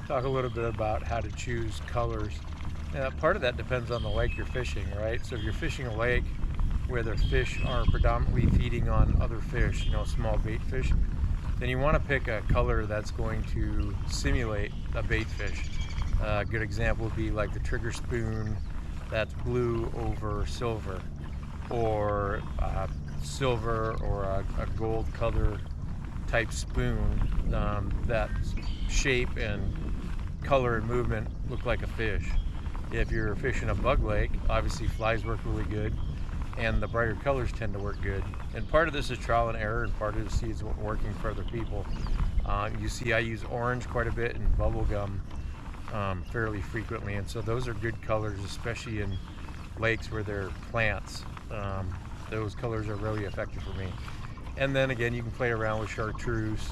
talk a little bit about how to choose colors. Part of that depends on the lake you're fishing, right? So if you're fishing a lake where the fish are predominantly feeding on other fish, small bait fish, then you want to pick a color that's going to simulate a bait fish. A good example would be like the trigger spoon that's blue over silver, or silver or a gold color type spoon that shape and color and movement look like a fish. If you're fishing a bug lake, obviously flies work really good and the brighter colors tend to work good. And part of this is trial and error, and part of this is working for other people. You see I use orange quite a bit and bubblegum fairly frequently, and so those are good colors, especially in lakes where they're plants. Those colors are really effective for me. And then again, you can play around with chartreuse.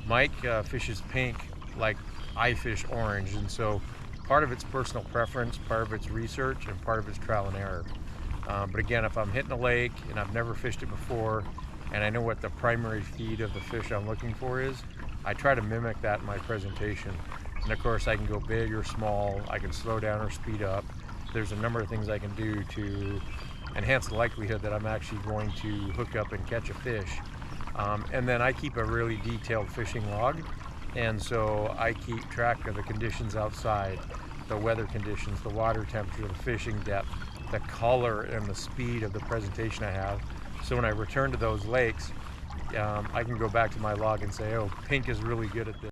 Mike fishes pink like I fish orange, and so part of it's personal preference, part of it's research, and part of it's trial and error. But again, if I'm hitting a lake and I've never fished it before, and I know what the primary feed of the fish I'm looking for is, I try to mimic that in my presentation. And of course, I can go big or small, I can slow down or speed up. There's a number of things I can do to enhance the likelihood that I'm actually going to hook up and catch a fish. And then I keep a really detailed fishing log, and so I keep track of the conditions outside, the weather conditions, the water temperature, the fishing depth, the color, and the speed of the presentation I have. So when I return to those lakes, I can go back to my log and say, oh, pink is really good at this.